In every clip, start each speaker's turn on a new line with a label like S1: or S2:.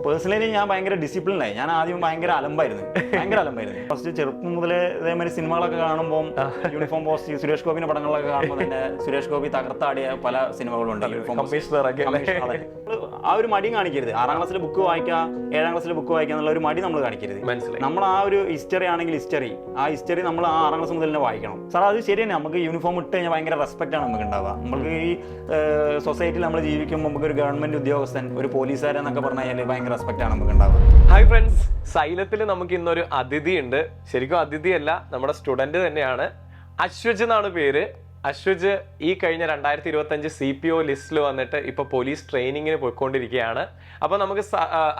S1: Personally ഞാൻ ഭയങ്കര ഡിസിപ്ലിനായി. ഞാൻ ആദ്യം ഭയങ്കര അലമ്പായിരുന്നു. ഫസ്റ്റ് ചെറുപ്പം മുതലേ ഇതേമാതിരി സിനിമകളൊക്കെ കാണുമ്പോൾ യൂണിഫോം പോസ്റ്റ് സുരേഷ് ഗോപിന്റെ പടങ്ങളൊക്കെ കാണുമ്പോൾ തന്നെ സുരേഷ് ഗോപി തകർത്താടിയ പല സിനിമകളുണ്ട്. ആ ഒരു മടി കാണിക്കരുത്. 6ാം ക്ലാസ്സിൽ ബുക്ക് വായിക്കുക, 7ാം ക്ലാസ്സിൽ ബുക്ക് വായിക്കുക എന്നുള്ള ഒരു മടി നമ്മൾ കാണിക്കരുത്. നമ്മൾ ആ ഒരു ഹിസ്റ്ററി ആണെങ്കിൽ ആ ഹിസ്റ്ററി നമ്മൾ ആ 6ാം ക്ലാസ് മുതൽ തന്നെ വായിക്കണം. സാർ അത് ശരി തന്നെ. നമുക്ക് യൂണിഫോം ഇട്ട് കഴിഞ്ഞാൽ ഭയങ്കര റെസ്പെക്ട് ആണ് നമുക്ക് ഉണ്ടാവുക. നമുക്ക് ഈ സൊസൈറ്റിയിൽ നമ്മൾ ജീവിക്കുമ്പോൾ നമുക്ക് ഒരു ഗവൺമെന്റ് ഉദ്യോഗസ്ഥൻ, ഒരു പോലീസുകാരെന്നൊക്കെ പറഞ്ഞു കഴിഞ്ഞാൽ ഭയങ്കര റെസ്പെക്ട് ആണ് നമുക്ക് ഉണ്ടാവുക.
S2: ഹായ് ഫ്രണ്ട്സ്, സൈലത്തിൽ നമുക്ക് ഇന്നൊരു അതിഥി ഉണ്ട്. ശരിക്കും അതിഥിയല്ല, നമ്മുടെ സ്റ്റുഡന്റ് തന്നെയാണ്. അശ്വജ് എന്നാണ് പേര്. അശ്വജ് ഈ കഴിഞ്ഞ 2025 CPO ലിസ്റ്റിൽ വന്നിട്ട് ഇപ്പൊ പോലീസ് ട്രെയിനിങ്ങിന് പോയിക്കൊണ്ടിരിക്കുകയാണ്. അപ്പൊ നമുക്ക്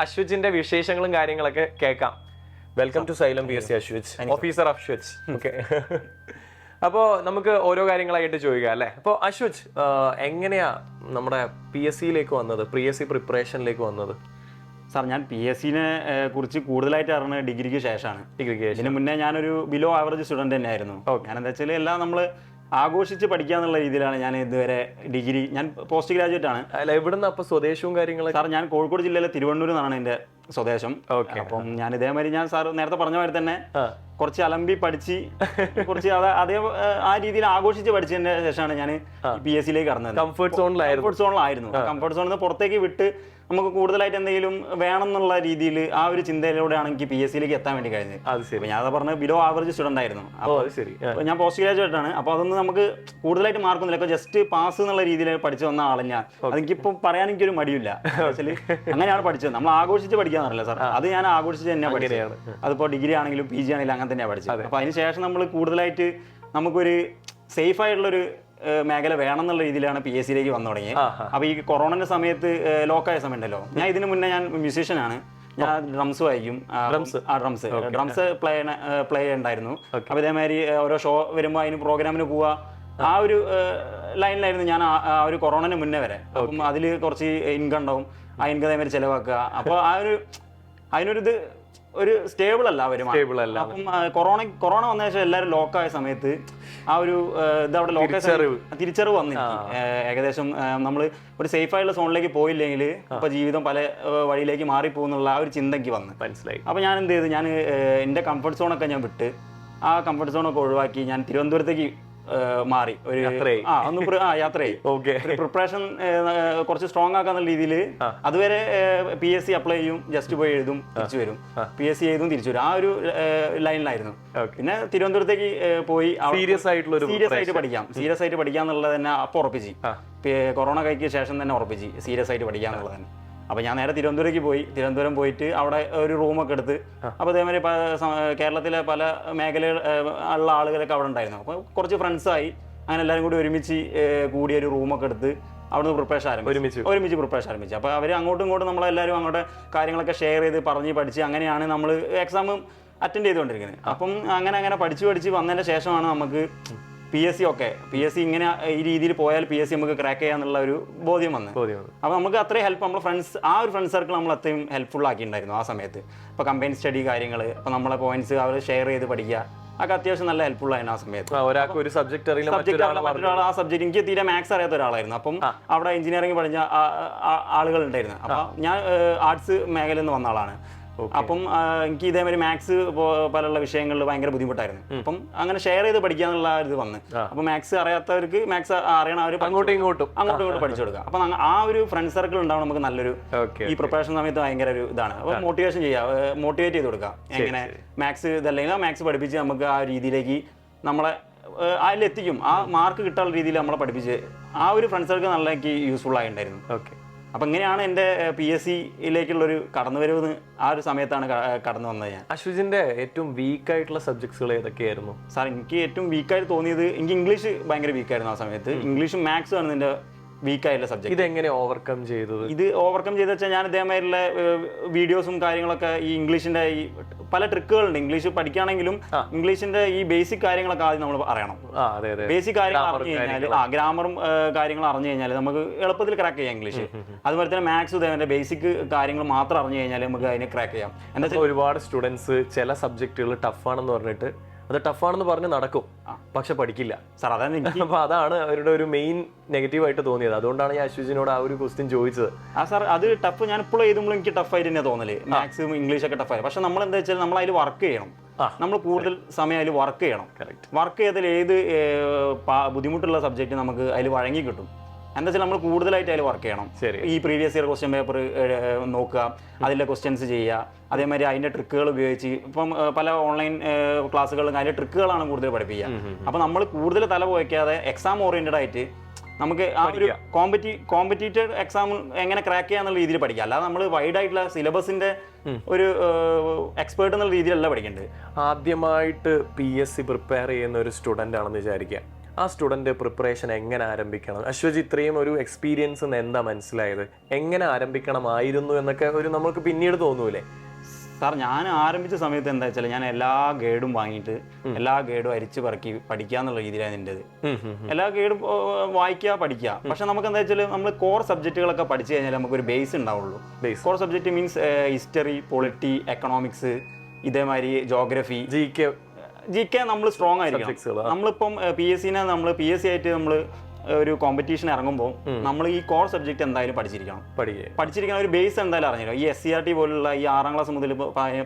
S2: അശ്വജിന്റെ വിശേഷങ്ങളും കാര്യങ്ങളൊക്കെ കേൾക്കാം. Welcome to Xylem PSC Ashwaj, officer Ashwaj. Okay, അപ്പോൾ നമുക്ക് ഓരോ കാര്യങ്ങളായിട്ട് ചോദിക്കാം അല്ലേ. അപ്പോൾ അശ്വജ്, എങ്ങനെയാ നമ്മുടെ PSCയിലേക്ക് വന്നത്, PSC പ്രിപ്പറേഷനിലേക്ക് വന്നത്?
S1: സാർ, ഞാൻ PSCനെ കുറിച്ച് കൂടുതലായിട്ട് അറിഞ്ഞത് ഡിഗ്രിക്ക് ശേഷമാണ്. ഇതിന് മുന്നേ ഞാനൊരു ബിലോ ആവറേജ് സ്റ്റുഡൻറ് തന്നെയായിരുന്നു. ഞാൻ എന്താ വെച്ചാൽ എല്ലാം നമ്മൾ ആഘോഷിച്ച് പഠിക്കുക എന്നുള്ള രീതിയിലാണ് ഞാൻ ഇതുവരെ ഡിഗ്രി. ഞാൻ പോസ്റ്റ് ഗ്രാജുവേറ്റ് ആണ്.
S2: അല്ല, ഇവിടുന്ന് അപ്പൊ സ്വദേശവും കാര്യങ്ങളും?
S1: സാർ, ഞാൻ കോഴിക്കോട് ജില്ലയിലെ തിരുവണ്ണൂർ എന്നാണ് എൻ്റെ സ്വദേശം. അപ്പം ഞാൻ ഇതേമാതിരി ഞാൻ സാർ നേരത്തെ പറഞ്ഞ മാതിരി തന്നെ കുറച്ച് അലമ്പി പഠിച്ച് കുറച്ച് ആ രീതിയിൽ ആഘോഷിച്ച് പഠിച്ചതിന് ശേഷമാണ് ഞാൻ PSCയിലേക്ക് കടന്നത്.
S2: കംഫർട്ട് സോണിലായിരുന്നു.
S1: കംഫർട്ട് സോണിൽ നിന്ന് പുറത്തേക്ക് വിട്ട് നമുക്ക് കൂടുതലായിട്ട് എന്തെങ്കിലും വേണം എന്നുള്ള രീതിയിൽ ആ ഒരു ചിന്തയിലൂടെയാണ് എനിക്ക് PSCയിലേക്ക് എത്താൻ വേണ്ടി കഴിഞ്ഞത്. ഞാൻ അത് പറഞ്ഞ ബിലോ ആവറേജ് സ്റ്റുഡന്റ് ആയിരുന്നു. അപ്പോൾ ഞാൻ പോസ്റ്റ് ഗ്രാജുവേറ്റ് ആണ്. അപ്പോൾ അതൊന്നും നമുക്ക് കൂടുതലായിട്ട് മാർക്കൊന്നുമില്ല. ഇപ്പോൾ ജസ്റ്റ് പാസ് എന്നുള്ള രീതിയിൽ പഠിച്ചു വന്ന ആളെ ഞാൻ. അതെനിക്കിപ്പോൾ പറയാൻ എനിക്കൊരു മടിയില്ല. ആക്ച്വലി അങ്ങനെയാണ് പഠിച്ചത്. നമ്മൾ ആഘോഷിച്ച് പഠിക്കാന്നറിയില്ല സാർ, അത് ഞാൻ ആഘോഷിച്ച് തന്നെ പഠിക്കുകയാണ്. അതിപ്പോൾ ഡിഗ്രി ആണെങ്കിലും PG ആണെങ്കിലും അങ്ങനെ തന്നെയാണ് പഠിച്ചത്. അപ്പോൾ അതിന് ശേഷം നമ്മൾ കൂടുതലായിട്ട് നമുക്കൊരു സേഫ് ആയിട്ടുള്ളൊരു മേഖല വേണം എന്നുള്ള രീതിയിലാണ് PSCയിലേക്ക് വന്നു തുടങ്ങിയത്. അപ്പോൾ ഈ കൊറോണയുടെ സമയത്ത് ലോക്കായ സമയം ഉണ്ടല്ലോ, ഞാൻ ഇതിനു മുന്നേ ഞാൻ മ്യൂസീഷ്യനാണ്. ഞാൻ ഡ്രംസ് വായിക്കും. ഡ്രംസ് പ്ലേ ഉണ്ടായിരുന്നു. അപ്പോൾ ഇതേമാതിരി ഓരോ ഷോ വരുമ്പോൾ അതിന് പ്രോഗ്രാമിന് പോവുക, ആ ഒരു ലൈനിലായിരുന്നു ഞാൻ ആ ഒരു കൊറോണന് മുന്നേ വരെ. അപ്പം അതിൽ കുറച്ച് ഇൻകം ഉണ്ടാവും, ആ ഇൻകം അതേമാതിരി ചിലവാക്കുക. അപ്പോൾ അതിനൊരു ഒരു സ്റ്റേബിൾ അല്ല വരുമാനം. അപ്പം കൊറോണ വന്ന ശേഷം എല്ലാവരും ലോക്കായ സമയത്ത് ആ ഒരു ഇതവിടെ തിരിച്ചറിവ് വന്നില്ല. ഏകദേശം നമ്മൾ ഒരു സേഫ് ആയിട്ടുള്ള സോണിലേക്ക് പോയില്ലെങ്കിൽ അപ്പൊ ജീവിതം പല വഴിയിലേക്ക് മാറിപ്പോകുന്നുള്ള ആ ഒരു ചിന്തയ്ക്ക് വന്ന് മനസ്സിലായി. അപ്പൊ ഞാൻ എന്ത് ചെയ്തു, ഞാൻ എൻ്റെ കംഫർട്ട് സോണൊക്കെ ഞാൻ വിട്ട് ആ കംഫർട്ട് സോണൊക്കെ ഒഴിവാക്കി ഞാൻ തിരുവനന്തപുരത്തേക്ക് മാറി. ഒരു യാത്രയായി. പ്രിപ്പറേഷൻ കുറച്ച് സ്ട്രോങ് ആക്കാന്നുള്ള രീതിയിൽ അതുവരെ PSC അപ്ലൈ ചെയ്യും, ജസ്റ്റ് പോയി എഴുതും, തിരിച്ചു വരും. PSC എഴുതും, തിരിച്ചു വരും. ആ ഒരു ലൈനിലായിരുന്നു. പിന്നെ തിരുവനന്തപുരത്തേക്ക് പോയി സീരിയസ് ആയിട്ട് പഠിക്കാന്നുള്ളത് തന്നെ അപ്പോൾ ഉറപ്പിച്ച്. കൊറോണ കഴിക്കിയ ശേഷം തന്നെ ഉറപ്പിച്ച് സീരിയസ് ആയിട്ട് പഠിക്കാന്നുള്ളത് തന്നെ. അപ്പോൾ ഞാൻ നേരെ തിരുവനന്തപുരം പോയിട്ട് അവിടെ ഒരു റൂമൊക്കെ എടുത്ത്, അപ്പോൾ അതേമാതിരി കേരളത്തിലെ പല മേഖലകൾ ഉള്ള ആളുകളൊക്കെ അവിടെ ഉണ്ടായിരുന്നു. അപ്പോൾ കുറച്ച് ഫ്രണ്ട്സായി അങ്ങനെ എല്ലാവരും കൂടി ഒരുമിച്ച് കൂടിയൊരു റൂമൊക്കെ എടുത്ത് അവിടുന്ന് പ്രിപ്പറേഷൻ ഒരുമിച്ച് പ്രിപ്പറേഷൻ ആരംഭിച്ചു. അപ്പോൾ അവർ അങ്ങോട്ടും ഇങ്ങോട്ടും നമ്മളെല്ലാവരും അങ്ങോട്ട് കാര്യങ്ങളൊക്കെ ഷെയർ ചെയ്ത് പഠിച്ച് അങ്ങനെയാണ് നമ്മൾ എക്സാം അറ്റൻഡ് ചെയ്തുകൊണ്ടിരിക്കുന്നത്. അപ്പം അങ്ങനെ പഠിച്ച് വന്നതിന് ശേഷമാണ് നമുക്ക് PSC ഇങ്ങനെ ഈ രീതിയിൽ പോയാൽ PSC നമുക്ക് ക്രാക്ക് ചെയ്യാന്നുള്ള ഒരു ബോധ്യം വന്നു. അപ്പോൾ നമുക്ക് അത്രയും ഹെൽപ്പ് നമ്മുടെ ഫ്രണ്ട് സർക്കിൾ നമ്മൾ അത്രയും ഹെൽപ്ഫുൾ ആക്കിയിട്ടുണ്ടായിരുന്നു ആ സമയത്ത്. ഇപ്പോൾ കമ്പൈൻ സ്റ്റഡി കാര്യങ്ങൾ, ഇപ്പോൾ നമ്മളെ പോയിന്റ്സ് അവർ ഷെയർ ചെയ്ത് പഠിക്കുക, അതൊക്കെ അത്യാവശ്യം നല്ല ഹെൽപ്ഫുൾ ആയിരുന്നു ആ സമയത്ത്.
S2: ഒരാൾക്ക് ഒരു സബ്ജക്ട് അറിയില്ല,
S1: മറ്റൊരാൾ ആ സബ്ജക്ട്, എനിക്ക് തീരെ മാത്സ് അറിയാത്ത ഒരാളായിരുന്നു. അപ്പം അവിടെ എഞ്ചിനീയറിംഗ് പഠിച്ച ആളുകൾ ഉണ്ടായിരുന്നു. അപ്പം ഞാൻ ആർട്സ് മേഖലയിൽ നിന്ന് വന്ന ആളാണ്. അപ്പം എനിക്ക് ഇതേമാതിരി മാത്സ് പോലുള്ള വിഷയങ്ങളിൽ ഭയങ്കര ബുദ്ധിമുട്ടായിരുന്നു. അപ്പം അങ്ങനെ ഷെയർ ചെയ്ത് പഠിക്കാന്നുള്ള ഇത് വന്ന്, അപ്പം മാത്സ് അറിയാത്തവർക്ക് മാത്സ് അറിയണം, അവർ അങ്ങോട്ടും ഇങ്ങോട്ടും പഠിച്ചു കൊടുക്കുക. അപ്പം ആ ഒരു ഫ്രണ്ട് സർക്കിൾ ഉണ്ടാവും നമുക്ക് നല്ലൊരു. ഈ പ്രിപ്പറേഷൻ സമയത്ത് ഭയങ്കര ഒരു ഇതാണ്. അപ്പം മോട്ടിവേറ്റ് ചെയ്ത് കൊടുക്കുക. എങ്ങനെ മാത്സ് ഇതല്ലെങ്കിൽ ആ മാത്സ് പഠിപ്പിച്ച് നമുക്ക് ആ രീതിയിലേക്ക് നമ്മളെ അതിലെത്തിക്കും. ആ മാർക്ക് കിട്ടാനുള്ള രീതിയിൽ നമ്മളെ പഠിപ്പിച്ച് ആ ഒരു ഫ്രണ്ട് സർക്കിൾ നല്ല എനിക്ക് യൂസ്ഫുൾ ആയിട്ടുണ്ടായിരുന്നു. അപ്പം ഇങ്ങനെയാണ് എൻ്റെ PSCയിലേക്കുള്ളൊരു കടന്നുവരവ്. ആ ഒരു സമയത്താണ് കടന്നു വന്നത് ഞാൻ.
S2: അശ്വജിന്റെ ഏറ്റവും വീക്കായിട്ടുള്ള സബ്ജക്ട്സുകൾ ഏതൊക്കെയായിരുന്നു
S1: സാർ? എനിക്ക് ഏറ്റവും വീക്കായിട്ട് തോന്നിയത്, എനിക്ക് ഇംഗ്ലീഷ് ഭയങ്കര വീക്കായിരുന്നു ആ സമയത്ത്. ഇംഗ്ലീഷും മാത്സും ആണ് എൻ്റെ വീക്കായിട്ടുള്ള സബ്ജക്ട്.
S2: ഇതെങ്ങനെ ഓവർകം ചെയ്തത്?
S1: ഇത് ഓവർകം ചെയ്ത് വെച്ചാൽ ഞാൻ ഇതേമാതിരിയുള്ള വീഡിയോസും കാര്യങ്ങളൊക്കെ, ഈ ഇംഗ്ലീഷിന്റെ ഈ പല ട്രിക്കുകളുണ്ട്. ഇംഗ്ലീഷ് പഠിക്കുകയാണെങ്കിലും ഇംഗ്ലീഷിന്റെ ഈ ബേസിക് കാര്യങ്ങളൊക്കെ ആദ്യം നമ്മൾ അറിയണം. ബേസിക് കാര്യങ്ങൾ അറിഞ്ഞു കഴിഞ്ഞാൽ, ഗ്രാമറും കാര്യങ്ങളും അറിഞ്ഞു കഴിഞ്ഞാൽ നമുക്ക് എളുപ്പത്തിൽ ക്രാക്ക് ചെയ്യാം ഇംഗ്ലീഷ്. അതുപോലെ തന്നെ മാത്സ് ഇതേമാതിരി ബേസിക് കാര്യങ്ങൾ മാത്രം അറിഞ്ഞു കഴിഞ്ഞാൽ നമുക്ക് അതിനെ ക്രാക്ക് ചെയ്യാം.
S2: എന്താ വെച്ചാൽ ഒരുപാട് സ്റ്റുഡൻസ് ചില സബ്ജക്റ്റുകൾ ടഫാണെന്ന് പറഞ്ഞിട്ട് അത് ടഫാണെന്ന് പറഞ്ഞ് നടക്കും, പക്ഷെ പഠിക്കില്ല.
S1: സാർ അതാണ്
S2: അപ്പൊ അതാണ് അവരുടെ ഒരു മെയിൻ നെഗറ്റീവ് ആയിട്ട് തോന്നിയത്. അതുകൊണ്ടാണ് ഞാൻ അശ്വജിനോട് ആ ഒരു ക്വസ്റ്റ്യൻ ചോദിച്ചത്.
S1: സാർ അത് ടഫ് ഞാൻ ഇപ്പോഴും എഴുതുമ്പോൾ എനിക്ക് ടഫായിട്ട് തന്നെ തോന്നല്, മാത്സും ഇംഗ്ലീഷ് ഒക്കെ ടഫായി. പക്ഷെ നമ്മൾ എന്താ വെച്ചാൽ നമ്മൾ അതിൽ വർക്ക് ചെയ്യണം, നമ്മൾ കൂടുതൽ സമയം അതിൽ വർക്ക് ചെയ്യണം. വർക്ക് ചെയ്താൽ ഏത് ബുദ്ധിമുട്ടുള്ള സബ്ജക്റ്റ് നമുക്ക് അതിൽ വഴങ്ങി കിട്ടും. എന്താ വെച്ചാൽ നമ്മൾ കൂടുതലായിട്ട് അതിൽ വർക്ക് ചെയ്യണം. ഈ പ്രീവിയസ് ഇയർ ക്വസ്റ്റ്യൻ പേപ്പർ നോക്കുക, അതിലെ ക്വസ്റ്റ്യൻസ് ചെയ്യുക, അതേമാതിരി അതിൻ്റെ ട്രിക്കുകൾ ഉപയോഗിച്ച് ഇപ്പം പല ഓൺലൈൻ ക്ലാസ്സുകളിലും അതിൻ്റെ ട്രിക്കുകളാണ് കൂടുതൽ പഠിപ്പിക്കുക. അപ്പം നമ്മൾ കൂടുതൽ തല പോയിക്കാതെ എക്സാം ഓറിയൻറ്റഡ് ആയിട്ട് നമുക്ക് ആ ഒരു കോമ്പറ്റീറ്റീവ് എക്സാം എങ്ങനെ ക്രാക്ക് ചെയ്യാന്നുള്ള രീതിയിൽ പഠിക്കുക. അല്ലാതെ നമ്മൾ വൈഡ് ആയിട്ടുള്ള സിലബസിന്റെ ഒരു എക്സ്പേർട്ട് എന്നുള്ള രീതിയിലല്ല പഠിക്കേണ്ടത്.
S2: ആദ്യമായിട്ട് PSC പ്രിപ്പയർ ചെയ്യുന്ന ഒരു സ്റ്റുഡൻ്റ് ആണെന്ന് വിചാരിക്കുക. ആ സ്റ്റുഡൻറ്റ് പ്രിപ്പറേഷൻ എങ്ങനെ ആരംഭിക്കണം? അശ്വജ് ഇത്രയും ഒരു എക്സ്പീരിയൻസ് എന്താ മനസ്സിലായത്? എങ്ങനെ ആരംഭിക്കണമായിരുന്നു എന്നൊക്കെ ഒരു നമുക്ക് പിന്നീട് തോന്നൂലേ?
S1: സാർ ഞാൻ ആരംഭിച്ച സമയത്ത് എന്താ വെച്ചാൽ ഞാൻ എല്ലാ ഗൈഡും വാങ്ങിയിട്ട് എല്ലാ ഗൈഡും അരിച്ച് പറക്കി പഠിക്കുക എന്നുള്ള രീതിയിലാണ് എൻ്റെത്. എല്ലാ ഗൈഡും വായിക്കുക, പഠിക്കുക. പക്ഷെ നമുക്ക് എന്താ വെച്ചാൽ നമ്മൾ കോർ സബ്ജക്റ്റുകളൊക്കെ പഠിച്ചു കഴിഞ്ഞാൽ നമുക്കൊരു ബേസ് ഉണ്ടാവുള്ളൂ. Core subject means history, polity, economics, ഇതേമാതിരി ജോഗ്രഫി, GK നമ്മൾ സ്ട്രോങ് ആയിരിക്കണം. നമ്മളിപ്പം PSC ആയിട്ട് നമ്മൾ ഒരു കോമ്പറ്റീഷൻ ഇറങ്ങുമ്പോൾ നമ്മൾ ഈ കോർ സബ്ജക്ട് എന്തായാലും പഠിച്ചിരിക്കണം. ഒരു ബേസ് എന്തായാലും അറിഞ്ഞിരിക്കണം. ഈ SCRT പോലുള്ള ഈ 6ാം ക്ലാസ് മുതൽ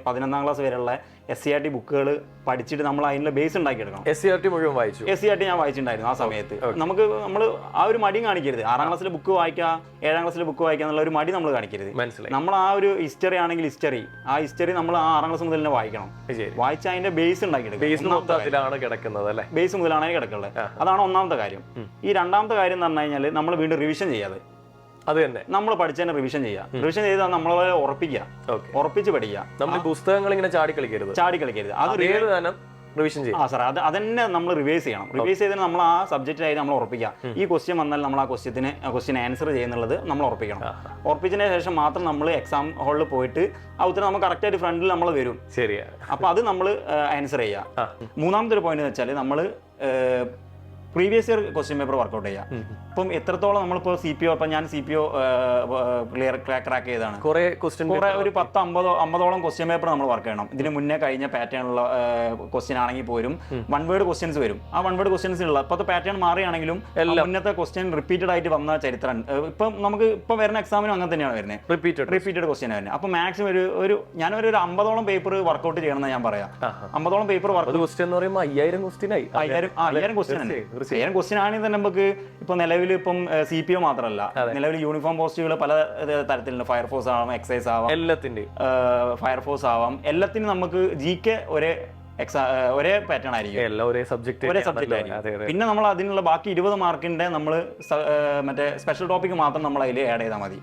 S1: 11ാം ക്ലാസ് വരെയുള്ള SCRT ബുക്കുകൾ പഠിച്ചിട്ട് നമ്മൾ അതിനുള്ള ബേസ് ഉണ്ടാക്കിയെടുക്കണം.
S2: SCRT മുഴുവൻ വായിച്ചു.
S1: SCRT ഞാൻ വായിച്ചിട്ടുണ്ടായിരുന്നു ആ സമയത്ത്. നമ്മൾ ആ ഒരു മടി കാണിക്കരുത്. 6ാം ക്ലാസ്സിലെ ബുക്ക് വായിക്കുക, 7ാം ക്ലാസ്സിലെ ബുക്ക് വായിക്കുക എന്നുള്ള ഒരു മടി നമ്മൾ കാണിക്കരുത്. നമ്മൾ ആ ഒരു ഹിസ്റ്ററി ആണെങ്കിൽ ഹിസ്റ്ററി നമ്മൾ ആ 6ാം ക്ലാസ് മുതൽ തന്നെ വായിക്കണം. വായിച്ച് അതിന്റെ ബേസ് ഉണ്ടാക്കിയെടുക്കണം. ബേസ് മുതലാണ് കിടക്കുന്നത്. അതാണ് ഒന്നാമത്തെ കാര്യം. ഈ രണ്ടാമത്തെ കാര്യം എന്ന് പറഞ്ഞു കഴിഞ്ഞാൽ നമ്മൾ വീണ്ടും റിവിഷൻ ചെയ്യാതെ
S2: അത് തന്നെ നമ്മൾ
S1: പഠിച്ചതിനെ റിവിഷൻ ചെയ്യാം. റിവിഷൻ ചെയ്താൽ നമ്മളെ ഉറപ്പിച്ച് പഠിക്കുക.
S2: നമ്മൾ പുസ്തകങ്ങൾ ഇങ്ങനെ ചാടി കളിക്കരുത്. അത് റിവിഷൻ ചെയ്യും.
S1: സാർ അതന്നെ നമ്മൾ റിവൈസ് ചെയ്യണം. റിവൈസ് ചെയ്തിട്ട് നമ്മൾ ആ സബ്ജക്റ്റിനായി നമ്മൾ ഉറപ്പിക്കാം. ഈ ക്വസ്റ്റ്യൻ വന്നാൽ നമ്മൾ ആ ക്വസ്റ്റ്യൻ ആൻസർ ചെയ്യുന്നുള്ളത് നമ്മൾ ഉറപ്പിക്കണം. ഉറപ്പിച്ചതിന് ശേഷം മാത്രം നമ്മൾ എക്സാം ഹാളിൽ പോയിട്ട് ആ ഉത്തരം നമുക്ക് കറക്റ്റായിട്ട് ഫ്രണ്ടിൽ നമ്മൾ വരും.
S2: ശരിയാണ്.
S1: അപ്പോൾ അത് നമ്മൾ ആൻസർ ചെയ്യുക. മൂന്നാമത്തെ ഒരു പോയിന്റ് എന്ന് വെച്ചാൽ നമ്മൾ previous year question paper work out ചെയ്യാം. ഇപ്പം എത്രത്തോളം നമ്മളിപ്പോൾ CPO, ഇപ്പം ഞാൻ CPO ക്രാക്ക് ചെയ്താണ്. കുറെ ഒരു 10-50ഓളം ക്വസ്റ്റ്യൻ പേപ്പർ നമ്മൾ വർക്ക് ചെയ്യണം. ഇതിന് മുന്നേ കഴിഞ്ഞ പാറ്റേണുള്ള ക്വസ്റ്റ്യൻ ആണെങ്കിൽ പോലും 1 വേർഡ് ക്വസ്റ്റ്യൻസ് വരും. ആ 1 വേർഡ് ക്വസ്റ്റ്യൻസ് ഉള്ള ഇപ്പോഴത്തെ പാറ്റേൺ മാറിയാണെങ്കിലും മുന്നത്തെ ക്വസ്റ്റ്യൻ റിപ്പീറ്റഡ് ആയിട്ട് വന്ന ചരിത്രം ഇപ്പം നമുക്ക് ഇപ്പം വരുന്ന എക്സാമിനും അങ്ങനെ തന്നെയാണ് വരുന്നത്. റിപ്പീറ്റഡ് ക്വസ്റ്റ്യൻ വരുന്നത്. അപ്പം മാക്സിമം ഒരു ഞാനൊരു 50ഓളം പേപ്പർ വർക്കൗട്ട് ചെയ്യണമെന്ന് ഞാൻ പറയാം. 50ഓളം പേപ്പർ വർക്ക്
S2: ക്വസ്റ്റ്യൻ എന്ന് പറയുമ്പോൾ 5000
S1: ക്വസ്റ്റ്യൻ ആണെങ്കിൽ തന്നെ നമുക്ക് ഇപ്പൊ നിലവിൽ ഇപ്പം CPO മാത്രമല്ല, നിലവിൽ യൂണിഫോം പോസ്റ്റുകൾ പല തരത്തിലുണ്ട്. ഫയർഫോഴ്സ് ആവാം, എക്സൈസ് ആവാം, ഫയർഫോഴ്സ് ആവാം. എല്ലാത്തിനും നമുക്ക് GK ഒരേ പാറ്റേൺ ആയിരിക്കും, ഒരേ സബ്ജക്ട് ആയിരിക്കും. പിന്നെ നമ്മൾ അതിനുള്ള ബാക്കി 20 മാർക്കിന്റെ നമ്മൾ മറ്റേ സ്പെഷ്യൽ ടോപ്പിക് മാത്രം നമ്മൾ അതിൽ ആഡ് ചെയ്താൽ മതി.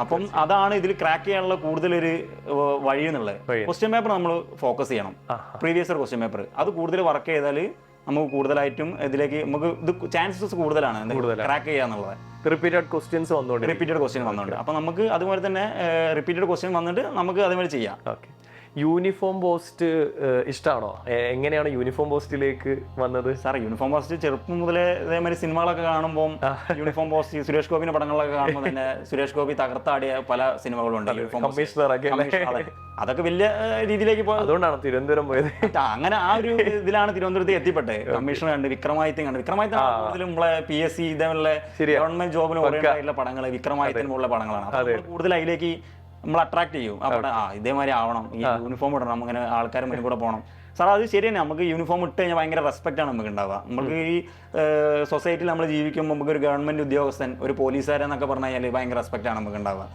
S1: അപ്പം അതാണ് ഇതിൽ ക്രാക്ക് ചെയ്യാനുള്ള കൂടുതലൊരു വഴി എന്നുള്ളത്. ക്വസ്റ്റ്യൻ പേപ്പർ നമ്മൾ ഫോക്കസ് ചെയ്യണം. പ്രീവിയസ് ഇയർ ക്വസ്റ്റ്യൻ പേപ്പർ അത് കൂടുതൽ വർക്ക് ചെയ്താൽ നമുക്ക് കൂടുതലായിട്ടും ഇതിലേക്ക് നമുക്ക് ഇത് ചാൻസസ് കൂടുതലാണ് ക്രാക്ക് ചെയ്യാന്നുള്ളത്.
S2: റിപ്പീറ്റഡ് ക്വസ്റ്റ്യൻസ്
S1: വന്നുകൊണ്ട് അപ്പൊ നമുക്ക് അതുപോലെ തന്നെ റിപ്പീറ്റഡ് ക്വസ്റ്റ്യൻ വന്നിട്ട് നമുക്ക് അതുപോലെ ചെയ്യാം.
S2: യൂണിഫോം പോസ്റ്റ് ഇഷ്ടമാണോ? എങ്ങനെയാണ് യൂണിഫോം പോസ്റ്റിലേക്ക് വന്നത്?
S1: സാർ യൂണിഫോം പോസ്റ്റ് ചെറുപ്പം മുതലേ ഇതേമാതിരി സിനിമകളൊക്കെ കാണുമ്പോൾ യൂണിഫോം പോസ്റ്റ് സുരേഷ് ഗോപിന്റെ പടങ്ങളൊക്കെ കാണുമ്പോൾ തന്നെ സുരേഷ് ഗോപി തകർത്താടിയ പല സിനിമകളുണ്ട്. അതൊക്കെ വലിയ രീതിയിലേക്ക് പോയത്
S2: അതുകൊണ്ടാണ് തിരുവനന്തപുരം പോയത്.
S1: അങ്ങനെ ആ ഒരു ഇതിലാണ് തിരുവനന്തപുരത്ത് എത്തിപ്പെട്ടത്. കമ്മീഷണർ കണ്ട് വിക്രമാദിത്യം നമ്മളെ PSC ഇതേപോലെ ഗവൺമെന്റ് ജോബിന് ഓറിയന്റഡ് പടങ്ങൾ, വിക്രമാദിത്യനുള്ള പടങ്ങളാണ്. കൂടുതൽ അതിലേക്ക് നമ്മൾ അട്രാക്ട് ചെയ്യും. അവിടെ ഇതേമാതിരി ആവണം, ഈ യൂണിഫോം ഇടണം, അങ്ങനെ ആൾക്കാർ മുന്നിൽ കൂടെ പോകണം. സാർ അത് ശരിയാണ്. നമുക്ക് യൂണിഫോം ഇട്ട് കഴിഞ്ഞാൽ ഭയങ്കര റെസ്പെക്റ്റ് ആണ് നമുക്ക് ഉണ്ടാവുക. നമുക്ക് ഈ സൊസൈറ്റിയിൽ നമ്മൾ ജീവിക്കുമ്പോൾ നമുക്ക് ഒരു ഗവൺമെന്റ് ഉദ്യോഗസ്ഥൻ, ഒരു പോലീസുകാരെന്നൊക്കെ പറഞ്ഞു കഴിഞ്ഞാൽ ഭയങ്കര റെസ്പെക്റ്റ് ആണ് നമുക്ക് ഉണ്ടാവുക.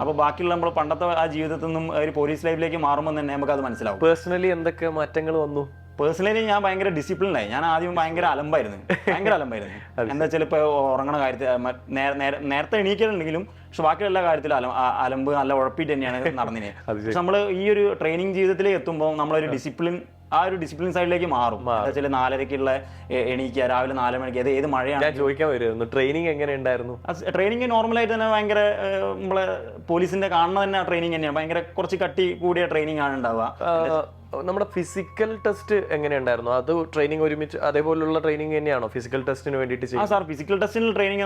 S1: അപ്പോൾ ബാക്കിയുള്ള നമ്മൾ പണ്ടത്തെ ആ ജീവിതത്തിൽ നിന്നും ഒരു പോലീസ് ലൈഫിലേക്ക് മാറുമ്പോൾ തന്നെ നമുക്ക് അത് മനസ്സിലാവും.
S2: പേഴ്സണലി എന്തൊക്കെ മാറ്റങ്ങൾ വന്നു?
S1: പേഴ്സണലി ഞാൻ ഭയങ്കര ഡിസിപ്ലിനായി. ഞാൻ ആദ്യം ഭയങ്കര അലമ്പായിരുന്നു. എന്താ വെച്ചാൽ ഇപ്പോൾ ഉറങ്ങണ കാര്യത്തിൽ നേരത്തെ എണീക്കലുണ്ടെങ്കിലും പക്ഷെ ബാക്കിയുള്ള എല്ലാ കാര്യത്തിലും അലമ്പ് നല്ല ഉഴപ്പിട്ട് തന്നെയാണ് നടന്നിനെ. പക്ഷെ നമ്മൾ ഈ ഒരു ട്രെയിനിങ് ജീവിതത്തിലേക്ക് എത്തുമ്പോൾ നമ്മളൊരു ഡിസിപ്ലിൻ സൈഡിലേക്ക് മാറും. എന്താ വെച്ചാൽ 4:30 എണീക്കുക, രാവിലെ 4 മണിക്ക്. അത് ഏത് മഴയാണ്
S2: ചോദിക്കാൻ വരുന്നു. ട്രെയിനിങ് എങ്ങനെ ഉണ്ടായിരുന്നു?
S1: ട്രെയിനിങ് നോർമലായിട്ട് തന്നെ ഭയങ്കര നമ്മളെ പോലീസിന്റെ കാണുന്ന തന്നെ ട്രെയിനിങ് തന്നെയാണ്. ഭയങ്കര കുറച്ച് കട്ടി കൂടിയ ട്രെയിനിങ് ആണ് ഉണ്ടാവുക.
S2: നമ്മുടെ ഫിസിക്കൽ ടെസ്റ്റ് എങ്ങനെയുണ്ടായിരുന്നു? അത് ട്രെയിനിങ് ഒരുമിച്ച് അതേപോലുള്ള ട്രെയിനിങ് തന്നെയാണോ ഫിസിക്കൽ ടെസ്റ്റിന് വേണ്ടിയിട്ട്?
S1: സാർ ഫിസിക്കൽ ടെസ്റ്റിന് ട്രെയിനിങ്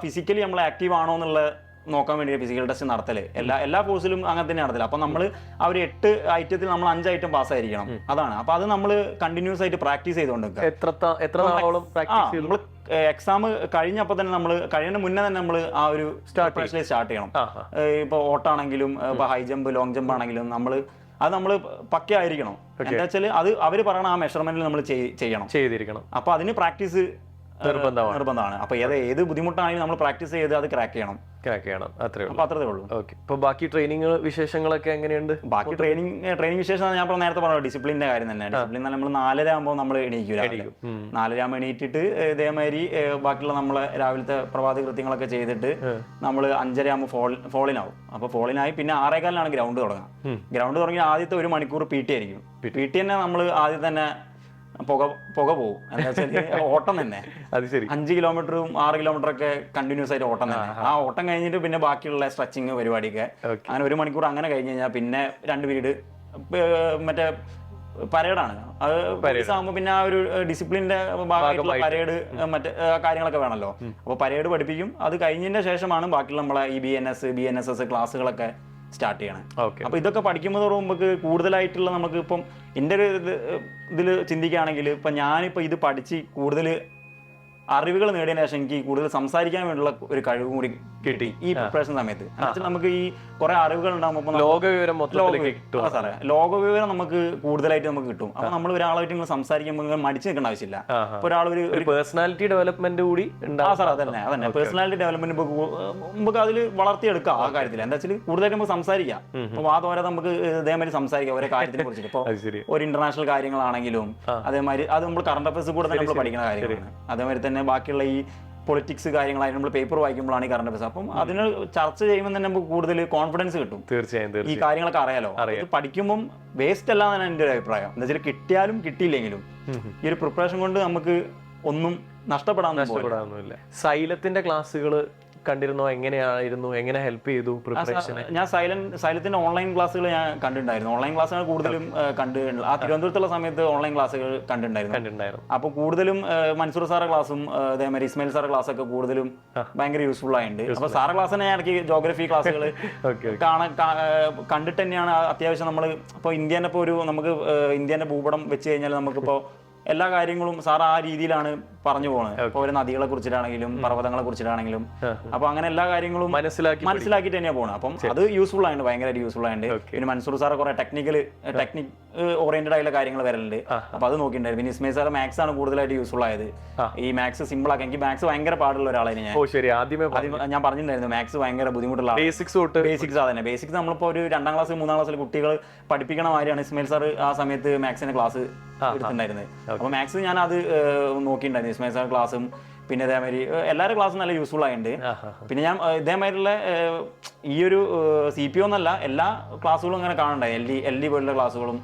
S1: ഫിസിക്കലി നമ്മൾ ആക്റ്റീവ് ആണോ എന്നുള്ള നോക്കാൻ വേണ്ടി ഫിസിക്കൽ ടെസ്റ്റ് നടത്തല് എല്ലാ കോഴ്സിലും അങ്ങനെ തന്നെ നടത്തില്ല. അപ്പൊ നമ്മൾ ആ ഒരു 8 ഐറ്റത്തിൽ നമ്മൾ 5 ഐറ്റം പാസ്സായിരിക്കണം. അതാണ്. അപ്പൊ അത് നമ്മൾ കണ്ടിന്യൂസ് ആയിട്ട് പ്രാക്ടീസ് ചെയ്തുകൊണ്ടിരിക്കുക. നമ്മൾ എക്സാം കഴിഞ്ഞപ്പോൾ തന്നെ നമ്മൾ കഴിയുന്ന മുന്നേ തന്നെ നമ്മൾ ആ ഒരു സ്റ്റാർട്ട് ചെയ്യണം. ഇപ്പൊ ഓട്ടാണെങ്കിലും ഇപ്പൊ ഹൈ ജമ്പ് ലോങ് ജമ്പ് ആണെങ്കിലും അത് നമ്മൾ പക്കയായിരിക്കണം. എന്താ വെച്ചാൽ അത് അവർ പറയണ ആ മെഷർമെന്റിൽ നമ്മൾ ചെയ്തിരിക്കണം. അപ്പൊ അതിന് പ്രാക്ടീസ് നിർബന്ധമാണ്. അപ്പൊ ഏത് ബുദ്ധിമുട്ടാണെങ്കിലും നമ്മൾ പ്രാക്ടീസ് ചെയ്ത് അത് ക്രാക്ക് ചെയ്യണം. അത്രേ ഉള്ളൂ.
S2: ഇപ്പൊ ബാക്കി ട്രെയിനിങ് വിശേഷങ്ങളൊക്കെ എങ്ങനെയുണ്ട്?
S1: ബാക്കി ട്രെയിനിങ് വിശേഷം ഞാൻ നേരത്തെ പറഞ്ഞു, ഡിസിപ്ലിന്റെ കാര്യം തന്നെ. ഡിസിപ്ലിൻ നമ്മൾ 4:30 ആകുമ്പോൾ നമ്മൾ എണീക്കും. 4:30 ആകുമ്പോൾ എണീറ്റിട്ട് ഇതേമാതിരി ബാക്കിയുള്ള നമ്മളെ രാവിലത്തെ പ്രഭാത കൃത്യങ്ങളൊക്കെ ചെയ്തിട്ട് നമ്മൾ 5:30 ആകുമ്പോൾ ഫോളിനാവും. അപ്പൊ ഫോളിനായി പിന്നെ 6:15 ഗ്രൗണ്ട് തുടങ്ങാം. ഗ്രൗണ്ട് തുടങ്ങി ആദ്യത്തെ 1 മണിക്കൂർ PT ആയിരിക്കും. PT തന്നെ നമ്മൾ ആദ്യം തന്നെ പുക പോകും. എന്താ വെച്ചാൽ ഓട്ടം തന്നെ 5 കിലോമീറ്ററും 6 കിലോമീറ്ററൊക്കെ കണ്ടിന്യൂസ് ആയിട്ട് ഓട്ടം തന്നെ. ആ ഓട്ടം കഴിഞ്ഞിട്ട് പിന്നെ ബാക്കിയുള്ള സ്ട്രെച്ചിങ് പരിപാടിയൊക്കെ അങ്ങനെ 1 മണിക്കൂർ അങ്ങനെ കഴിഞ്ഞ് കഴിഞ്ഞാൽ പിന്നെ 2 പീരീഡ് മറ്റേ പരേഡാണ്. അത് ആകുമ്പോൾ പിന്നെ ആ ഒരു ഡിസിപ്ലിന്റെ ഭാഗമായിട്ടുള്ള പരേഡ് മറ്റേ കാര്യങ്ങളൊക്കെ വേണമല്ലോ. അപ്പോൾ പരേഡ് പഠിപ്പിക്കും. അത് കഴിഞ്ഞതിന്റെ ശേഷമാണ് ബാക്കിയുള്ള നമ്മളെ ഈ BNSS ക്ലാസ്സുകളൊക്കെ സ്റ്റാർട്ട് ചെയ്യണം. അപ്പൊ ഇതൊക്കെ പഠിക്കുമ്പോൾ നമുക്ക് കൂടുതലായിട്ടുള്ള നമുക്ക് ഇപ്പം എൻ്റെ ഒരു ഇതിൽ ചിന്തിക്കുകയാണെങ്കിൽ ഇപ്പൊ ഞാനിപ്പോ ഇത് പഠിച്ച് കൂടുതൽ അറിവുകൾ നേടിയതിനു ശേഷം എനിക്ക് കൂടുതൽ സംസാരിക്കാൻ വേണ്ടിയുള്ള ഒരു കഴിവ് കൂടി കിട്ടി ഈ പ്രിപ്പറേഷൻ സമയത്ത്. നമുക്ക് ഈ കുറെ അറിവുകൾ ഉണ്ടാകുമ്പോൾ ലോകവിവരം നമുക്ക് കൂടുതലായിട്ട് നമുക്ക് കിട്ടും. അപ്പൊ നമ്മൾ ഒരാളായിട്ട് സംസാരിക്കുമ്പോൾ മടിച്ചു നിൽക്കേണ്ട ആവശ്യമില്ല. ഇപ്പൊ ഒരു പേഴ്സണാലിറ്റി ഡെവലപ്മെന്റ് കൂടി അതന്നെ പേഴ്സണാലിറ്റി ഡെവലപ്മെന്റ് നമുക്ക് അതിൽ വളർത്തിയെടുക്കാം. ആ കാര്യത്തിൽ എന്താ വെച്ചാൽ കൂടുതലായിട്ട് നമുക്ക് സംസാരിക്കാം. അപ്പൊ വാദോരെ നമുക്ക് ഇതേമാതിരി സംസാരിക്കാം ഓരോ കാര്യത്തിനെ കുറിച്ചിട്ട്. ഇപ്പൊ ഒരു ഇന്റർനാഷണൽ കാര്യങ്ങളാണെങ്കിലും അതേമാതിരി അത് നമ്മൾ കറണ്ട് അഫയേഴ്സ് കൂടെ തന്നെ നമ്മൾ പഠിക്കുന്ന കാര്യങ്ങളാണ്. അതേമാതിരി തന്നെ ബാക്കിയുള്ള ഈ പൊളിറ്റിക്സ് കാര്യങ്ങളായിട്ട് നമ്മൾ പേപ്പർ വായിക്കുമ്പോഴാണ് ഈ കറണ്ട് അഫയേഴ്സ്. അപ്പം അതിന് ചർച്ച ചെയ്യുമ്പോൾ തന്നെ നമുക്ക് കൂടുതൽ കോൺഫിഡൻസ് കിട്ടും. തീർച്ചയായും ഈ കാര്യങ്ങളൊക്കെ അറിയാലോ. ഇത് പഠിക്കുമ്പോൾ വേസ്റ്റ് അല്ല എന്നാണ് എൻ്റെ ഒരു അഭിപ്രായം. എന്താ വെച്ചാൽ കിട്ടിയാലും കിട്ടിയില്ലെങ്കിലും ഈ ഒരു പ്രിപ്പറേഷൻ കൊണ്ട് നമുക്ക് ഒന്നും നഷ്ടപ്പെടാനൊന്നുമില്ല.
S2: സൈലത്തിന്റെ ക്ലാസ്സുകൾ കണ്ടിരുന്നോ? എങ്ങനെയായിരുന്നു? എങ്ങനെ ഹെൽപ്പ് ചെയ്തു പ്രിപ്പറേഷന്?
S1: ഞാൻ സൈലത്തിന്റെ ഓൺലൈൻ ക്ലാസ്സുകൾ ഞാൻ കണ്ടിട്ടുണ്ടായിരുന്നു. ഓൺലൈൻ ക്ലാസ്സുകൾ കൂടുതലും കണ്ടിട്ടുണ്ട്. ആ തിരുവനന്തപുരത്തുള്ള സമയത്ത് ഓൺലൈൻ ക്ലാസ്സുകൾ കണ്ടിട്ടുണ്ടായിരുന്നു. അപ്പൊ കൂടുതലും മൻസൂർ സാറെ ക്ലാസ്സും അതേമാതിരി ഇസ്മായിൽ സാറെ ക്ലാസ് ഒക്കെ കൂടുതലും ഭയങ്കര യൂസ്ഫുൾ ആയിട്ടുണ്ട്. അപ്പൊ സാറെ ക്ലാസ് തന്നെ എനിക്ക് ജോഗ്രഫി ക്ലാസ്സുകൾ കണ്ടിട്ട് തന്നെയാണ് അത്യാവശ്യം നമ്മൾ ഇപ്പൊ ഇന്ത്യന്റെ ഇപ്പൊ നമുക്ക് ഇന്ത്യന്റെ ഭൂപടം വെച്ച് കഴിഞ്ഞാൽ നമുക്കിപ്പോ എല്ലാ കാര്യങ്ങളും സാർ ആ രീതിയിലാണ് പറഞ്ഞു പോകുന്നത്. ഇപ്പൊ ഒരു നദികളെ കുറിച്ചിട്ടാണെങ്കിലും പർവ്വതങ്ങളെ കുറിച്ചിട്ടാണെങ്കിലും അപ്പൊ അങ്ങനെ എല്ലാ കാര്യങ്ങളും മനസ്സിലാക്കിയിട്ട് തന്നെയാണ് പോകുന്നത്. അപ്പം അത് യൂസ്ഫുൾ ആയിട്ട് ഭയങ്കരമായിട്ട് യൂസ്ഫുൾ ആയിട്ട്. പിന്നെ മൻസൂർ സാറ് കുറെ ടെക്നിക് ഓറിയന്റഡ് ആയിട്ടുള്ള കാര്യങ്ങൾ വരലുണ്ട്. അപ്പൊ അത് നോക്കിയിട്ടുണ്ടായിരുന്നു. പിന്നെ ഇസ്മയിൽ സാറ് മാത്സ് ആണ് കൂടുതലായിട്ട് യൂസ്ഫുൾ ആയത്. ഈ മാത്സ് സിമ്പിൾ ആക്കി എനിക്ക് മാത്സ് ഭയങ്കര പാടുള്ള ഒരാളാണ് ഞാൻ പറഞ്ഞിട്ടുണ്ടായിരുന്നു. മാത്സ് ഭയങ്കര ബുദ്ധിമുട്ടുള്ള ബേസിക്സ് അതന്നെ. ബേസിക്സ് നമ്മളിപ്പോ ഒരു 2ാം ക്ലാസ് 3ാം ക്ലാസ്സിൽ കുട്ടികൾ പഠിപ്പിക്കണ മാതിരിയാണ് ഇസ്മയിൽ സാർ ആ സമയത്ത് മാത്സിന്റെ ക്ലാസ് എടുത്തിട്ടുണ്ടായിരുന്നത്. അപ്പൊ മാത്സ് ഞാൻ അത് നോക്കിയിട്ടുണ്ടായിരുന്നു. ഇസ്മയിൽ സാർ ക്ലാസ്സും പിന്നെ ഇതേമാതിരി എല്ലാവരുടെ ക്ലാസ്സും നല്ല യൂസ്ഫുൾ ആയിട്ടുണ്ട്. പിന്നെ ഞാൻ ഇതേമാതിരിയുള്ള ഈ ഒരു CPO എന്നല്ല എല്ലാ ക്ലാസ്സുകളും അങ്ങനെ കാണണ്ടായി. LD പോലുള്ള ക്ലാസ്സുകളും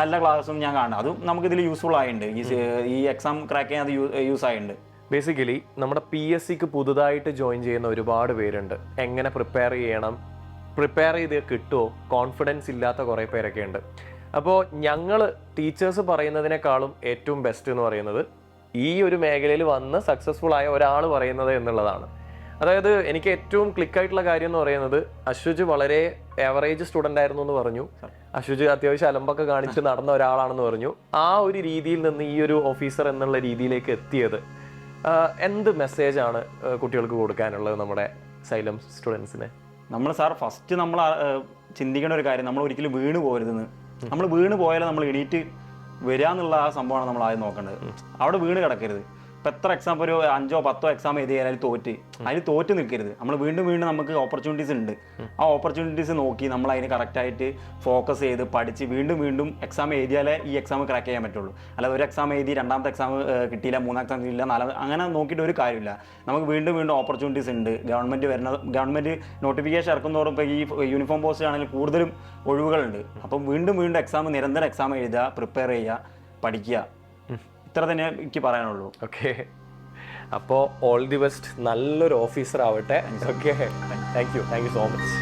S1: എല്ലാ ക്ലാസ്സും ഞാൻ കാണുന്നത്. അതും നമുക്ക് ഇതിൽ യൂസ്ഫുൾ ആയിട്ടുണ്ട്. ഈ എക്സാം ക്രാക്ക് ചെയ്യാൻ അത് യൂസ് ആയിട്ടുണ്ട്.
S2: ബേസിക്കലി നമ്മുടെ PSCക്ക് പുതുതായിട്ട് ജോയിൻ ചെയ്യുന്ന ഒരുപാട് പേരുണ്ട്. എങ്ങനെ പ്രിപ്പയർ ചെയ്ത് കിട്ടുമോ കോൺഫിഡൻസ് ഇല്ലാത്ത കുറേ പേരൊക്കെ ഉണ്ട്. അപ്പോൾ ഞങ്ങൾ ടീച്ചേഴ്സ് പറയുന്നതിനേക്കാളും ഏറ്റവും ബെസ്റ്റ് എന്ന് പറയുന്നത് ഈ ഒരു മേഖലയിൽ വന്ന് സക്സസ്ഫുൾ ആയ ഒരാൾ പറയുന്നത് എന്നുള്ളതാണ്. അതായത് എനിക്ക് ഏറ്റവും ക്ലിക്കായിട്ടുള്ള കാര്യം എന്ന് പറയുന്നത് അശ്വജ് വളരെ ആവറേജ് സ്റ്റുഡൻ്റ് ആയിരുന്നു എന്ന് പറഞ്ഞു. അശ്വജ് അത്യാവശ്യം അലമ്പൊക്കെ കാണിച്ച് നടന്ന ഒരാളാണെന്ന് പറഞ്ഞു. ആ ഒരു രീതിയിൽ നിന്ന് ഈ ഒരു ഓഫീസർ എന്നുള്ള രീതിയിലേക്ക് എത്തിയത് എന്ത് മെസ്സേജാണ് കുട്ടികൾക്ക് കൊടുക്കാനുള്ളത് നമ്മുടെ സൈലം സ്റ്റുഡൻസിന്?
S1: നമ്മൾ സാർ ഫസ്റ്റ് നമ്മൾ ചിന്തിക്കേണ്ട ഒരു കാര്യം, നമ്മൾ ഒരിക്കലും വീണ് പോകരുതെന്ന്. നമ്മൾ വീണ് പോയാലും നമ്മൾ എണീറ്റ് വരിക എന്നുള്ള ആ സംഭവമാണ് നമ്മൾ ആദ്യം നോക്കേണ്ടത്. അവിടെ വീണ് കിടക്കരുത്. ഇപ്പം എത്ര എക്സാം ഒരു 5ഓ 10ഓ എക്സാം എഴുതിയാൽ അതിൽ തോറ്റ് നിൽക്കരുത്. നമ്മൾ വീണ്ടും നമുക്ക് ഓപ്പർച്യൂണിറ്റീസ് ഉണ്ട്. ആ ഓപ്പർച്യൂണിറ്റീസ് നോക്കി നമ്മൾ അതിന് കറക്റ്റായിട്ട് ഫോക്കസ് ചെയ്ത് പഠിച്ച് വീണ്ടും എക്സാം എഴുതിയാലേ ഈ എക്സാം ക്രാക്ക് ചെയ്യാൻ പറ്റുള്ളൂ. അല്ലാതെ ഒരു എക്സാം എഴുതി 2ാമത്തെ എക്സാം കിട്ടിയില്ല, 3ാം എക്സാം കിട്ടിയില്ല, 4 അങ്ങനെ നോക്കിയിട്ട് ഒരു കാര്യമില്ല. നമുക്ക് വീണ്ടും ഓപ്പർച്യൂണിറ്റീസ് ഉണ്ട്. ഗവൺമെൻറ് നോട്ടിഫിക്കേഷൻ ഇറക്കുന്നതോറും ഇപ്പോൾ ഈ യൂണിഫോം പോസ്റ്റ് ആണെങ്കിൽ കൂടുതലും ഒഴിവുകളുണ്ട്. അപ്പം വീണ്ടും എക്സാം നിരന്തരം എക്സാം എഴുതുക, പ്രിപ്പയർ ചെയ്യുക, പഠിക്കുക. ഇത്ര തന്നെ എനിക്ക് പറയാനുള്ളൂ.
S2: ഓക്കെ, അപ്പോൾ ഓൾ ദി ബെസ്റ്റ്. നല്ലൊരു ഓഫീസർ ആവട്ടെ. Okay, thank you so much.